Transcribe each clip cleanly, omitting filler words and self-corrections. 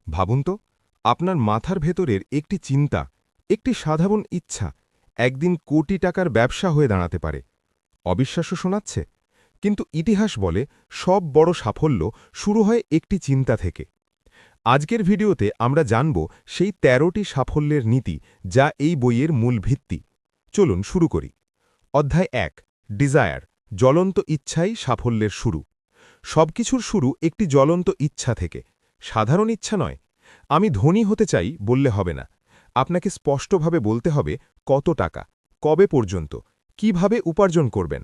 ভাবুন তো, আপনার মাথার ভেতরের একটি চিন্তা, একটি সাধারণ ইচ্ছা একদিন কোটি টাকার ব্যবসা হয়ে দাঁড়াতে পারে। অবিশ্বাস্য শোনাচ্ছে, কিন্তু ইতিহাস বলে সব বড় সাফল্য শুরু হয় একটি চিন্তা থেকে। আজকের ভিডিওতে আমরা জানব সেই ১৩টি সাফল্যের নীতি, যা এই বইয়ের মূল ভিত্তি। চলুন শুরু করি। অধ্যায় ১, ডিজায়ার, জ্বলন্ত ইচ্ছাই সাফল্যের শুরু। সবকিছুর শুরু একটি জ্বলন্ত ইচ্ছা থেকে, সাধারণ ইচ্ছা নয়। আমি ধনী হতে চাই বললে হবে না, আপনাকে স্পষ্টভাবে বলতে হবে কত টাকা, কবে পর্যন্ত, কিভাবে উপার্জন করবেন,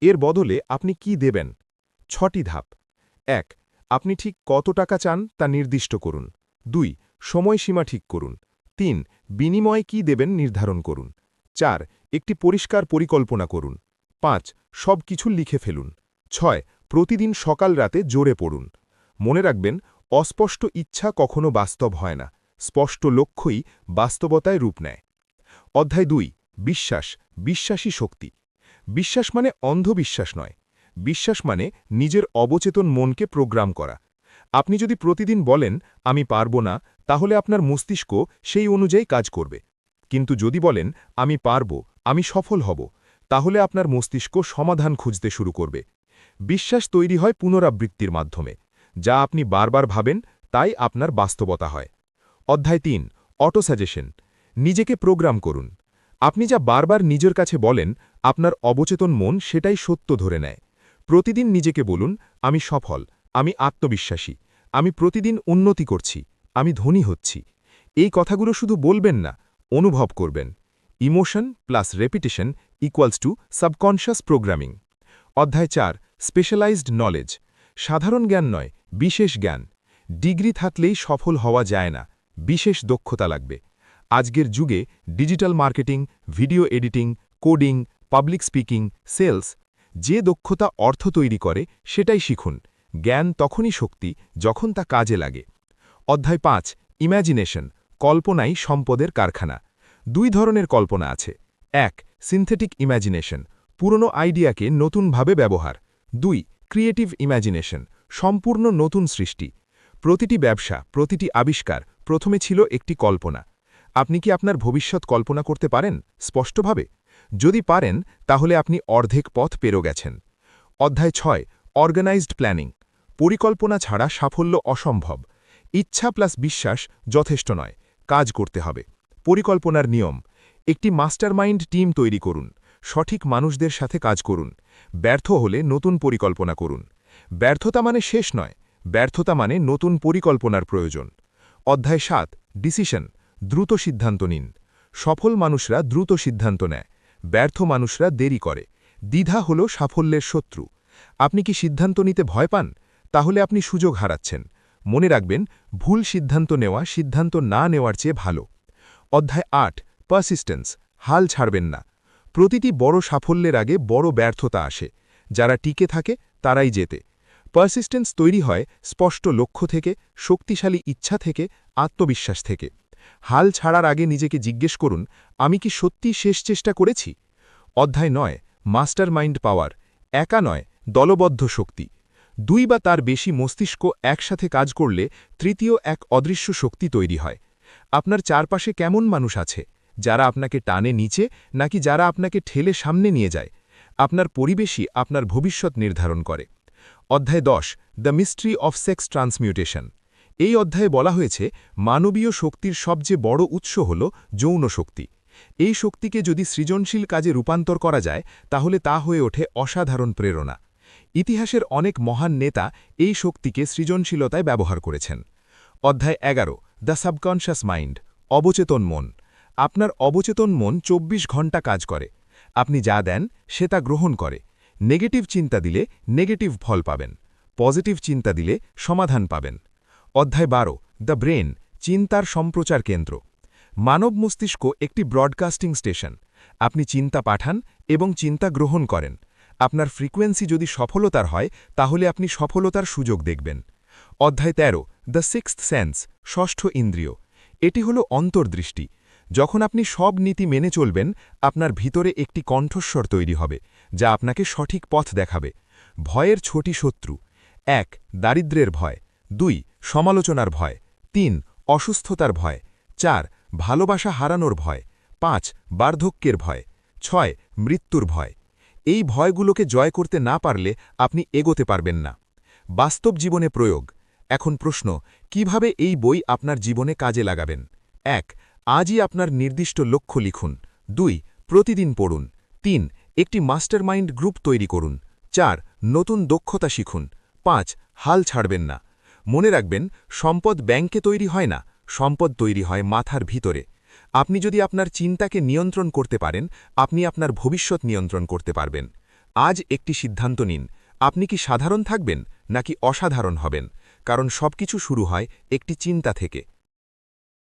এর বদলে আপনি কি দেবেন। ৬টি ধাপ। ১, আপনি ঠিক কত টাকা চান তা নির্দিষ্ট করুন। ২, সময়সীমা ঠিক করুন। ৩, বিনিময়ে কি দেবেন নির্ধারণ করুন। ৪, একটি পরিষ্কার পরিকল্পনা করুন। ৫, সব কিছু লিখে ফেলুন। ৬, প্রতিদিন সকাল রাতে জোরে পড়ুন। মনে রাখবেন, অস্পষ্ট ইচ্ছা কখনো বাস্তব হয় না, স্পষ্ট লক্ষ্যই বাস্তবতায় রূপ নেয়। অধ্যায় ২, বিশ্বাস, বিশ্বাসী শক্তি। বিশ্বাস মানে অন্ধবিশ্বাস নয়। বিশ্বাস মানে নিজের অবচেতন মনকে প্রোগ্রাম করা। আপনি যদি প্রতিদিন বলেন, আমি পারব না, তাহলে আপনার মস্তিষ্ক সেই অনুযায়ী কাজ করবে। কিন্তু যদি বলেন, আমি পারব, আমি সফল হব, তাহলে আপনার মস্তিষ্ক সমাধান খুঁজতে শুরু করবে। বিশ্বাস তৈরি হয় পুনরাবৃত্তির মাধ্যমে। যা আপনি বারবার ভাবেন, তাই আপনার বাস্তবতা হয়। অধ্যায় ৩, অটোসাজেশন, নিজেকে প্রোগ্রাম করুন। আপনি যা বারবার নিজের কাছে বলেন, আপনার অবচেতন মন সেটাই সত্য ধরে নেয়। প্রতিদিন নিজেকে বলুন, আমি সফল, আমি আত্মবিশ্বাসী, আমি প্রতিদিন উন্নতি করছি, আমি ধনী হচ্ছি। এই কথাগুলো শুধু বলবেন না, অনুভব করবেন। Emotion plus repetition equals to subconscious programming. অধ্যায় ৪, স্পেশালাইজড নলেজ, সাধারণ জ্ঞান নয়, বিশেষ জ্ঞান। ডিগ্রি থাকলেই সফল হওয়া যায় না, বিশেষ দক্ষতা লাগবে। আজকের যুগে digital marketing, video editing, coding, public speaking, sales, যে দক্ষতা অর্থ তৈরি করে সেটাই শিখুন। জ্ঞান তখনই শক্তি যখন তা কাজে লাগে। অধ্যায় ৫, ইম্যাজিনেশন, কল্পনাই সম্পদের কারখানা। ২ ধরনের কল্পনা আছে। ১, সিনথেটিক ইম্যাজিনেশন, পুরনো আইডিয়াকে নতুনভাবে ব্যবহার। ২, ক্রিয়েটিভ ইম্যাজিনেশন, সম্পূর্ণ নতুন সৃষ্টি। প্রতিটি ব্যবসা, প্রতিটি আবিষ্কার প্রথমে ছিল একটি কল্পনা। আপনি কি আপনার ভবিষ্যৎ কল্পনা করতে পারেন স্পষ্টভাবে? যদি পারেন, তাহলে আপনি অর্ধেক পথ পেরো গেছেন। অধ্যায় ৬, অর্গানাইজড প্ল্যানিং, পরিকল্পনা ছাড়া সাফল্য অসম্ভব। ইচ্ছা প্লাস বিশ্বাস যথেষ্ট নয়, কাজ করতে হবে। পরিকল্পনার নিয়ম, একটি মাস্টারমাইন্ড টিম তৈরি করুন, সঠিক মানুষদের সাথে কাজ করুন। ব্যর্থ হলে নতুন পরিকল্পনা করুন। ব্যর্থতা মানে শেষ নয়, ব্যর্থতা মানে নতুন পরিকল্পনার প্রয়োজন। অধ্যায় ৭, ডিসিশন, দ্রুত সিদ্ধান্ত নিন। সফল মানুষরা দ্রুত সিদ্ধান্ত নেয়, ব্যর্থ মানুষরা দেরি করে। দ্বিধা হল সাফল্যের শত্রু। আপনি কি সিদ্ধান্ত নিতে ভয় পান? তাহলে আপনি সুযোগ হারাচ্ছেন। মনে রাখবেন, ভুল সিদ্ধান্ত নেওয়া সিদ্ধান্ত না নেওয়ার চেয়ে ভালো। অধ্যায় ৮, পারসিস্টেন্স, হাল ছাড়বেন না। প্রতিটি বড় সাফল্যের আগে বড় ব্যর্থতা আসে। যারা টিকে থাকে তারাই জেতে। পারসিস্টেন্স তৈরি হয় স্পষ্ট লক্ষ্য থেকে, শক্তিশালী ইচ্ছা থেকে, আত্মবিশ্বাস থেকে। হাল ছাড়ার আগে নিজেকে জিজ্ঞেস করুন, আমি কি সত্যি শেষ চেষ্টা করেছি? অধ্যায় ৯, মাস্টার মাইন্ড পাওয়ার, একা নয়, দলবদ্ধ শক্তি। ২ বা তার বেশি মস্তিষ্ক একসাথে কাজ করলে তৃতীয় এক অদৃশ্য শক্তি তৈরি হয়। আপনার চারপাশে কেমন মানুষ আছে, যারা আপনাকে টানে নিচে নাকি যারা আপনাকে ঠেলে সামনে নিয়ে যায়? আপনার পরিবেশই আপনার ভবিষ্যৎ নির্ধারণ করে। অধ্যায় ১০, দ্য মিস্ট্রি অফ সেক্স ট্রান্সমিউটেশন। এই অধ্যায়ে বলা হয়েছে, মানবীয় শক্তির সবচেয়ে বড় উৎস হল যৌন শক্তি। এই শক্তিকে যদি সৃজনশীল কাজে রূপান্তর করা যায়, তাহলে তা হয়ে ওঠে অসাধারণ প্রেরণা। ইতিহাসের অনেক মহান নেতা এই শক্তিকে সৃজনশীলতায় ব্যবহার করেছেন। অধ্যায় ১১, দ্য সাবকনশাস মাইন্ড, অবচেতন মন। আপনার অবচেতন মন ২৪ ঘন্টা কাজ করে। আপনি যা দেন সে তা গ্রহণ করে। নেগেটিভ চিন্তা দিলে নেগেটিভ ফল পাবেন, পজিটিভ চিন্তা দিলে সমাধান পাবেন। অধ্যায় ১২, দ্য ব্রেন, চিন্তার সম্প্রচার কেন্দ্র। মানব মস্তিষ্ক একটি ব্রডকাস্টিং স্টেশন। আপনি চিন্তা পাঠান এবং চিন্তা গ্রহণ করেন। আপনার ফ্রিকোয়েন্সি যদি সফলতার হয়, তাহলে আপনি সফলতার সুযোগ দেখবেন। অধ্যায় ১৩, দ্য সিক্সথ সেন্স, ষষ্ঠ ইন্দ্রিয়। এটি হল অন্তর্দৃষ্টি। যখন আপনি সব নীতি মেনে চলবেন, আপনার ভিতরে একটি কণ্ঠস্বর তৈরি হবে, যা আপনাকে সঠিক পথ দেখাবে। ভয়ের ছোটি শত্রু: ১, দারিদ্র্যের ভয়। ২, সমালোচনার ভয়। 3 অসুস্থতার ভয়, 4 ভালোবাসা হারানোর ভয়, 5 বার্ধক্যের ভয়, 6 মৃত্যুর ভয়। এই ভয়গুলোকে জয় করতে না পারলে আপনি এগোতে পারবেন না। বাস্তব জীবনে প্রয়োগ। এখন প্রশ্ন, কিভাবে এই বই আপনার জীবনে কাজে লাগাবেন? 1 আজই আপনার নির্দিষ্ট লক্ষ্য লিখুন। 2 প্রতিদিন পড়ুন। 3 একটি মাস্টারমাইন্ড গ্রুপ তৈরি করুন। 4 নতুন দক্ষতা শিখুন। 5 হাল ছাড়বেন না। মনে রাখবেন, সম্পদ ব্যাংকে তৈরি হয় না, সম্পদ তৈরি হয় মাথার ভিতরে। আপনি যদি আপনার চিন্তাকে নিয়ন্ত্রণ করতে পারেন, আপনি আপনার ভবিষ্যৎ নিয়ন্ত্রণ করতে পারবেন। আজ একটি সিদ্ধান্ত নিন, আপনি কি সাধারণ থাকবেন নাকি অসাধারণ হবেন? কারণ সবকিছু শুরু হয় একটি চিন্তা থেকে।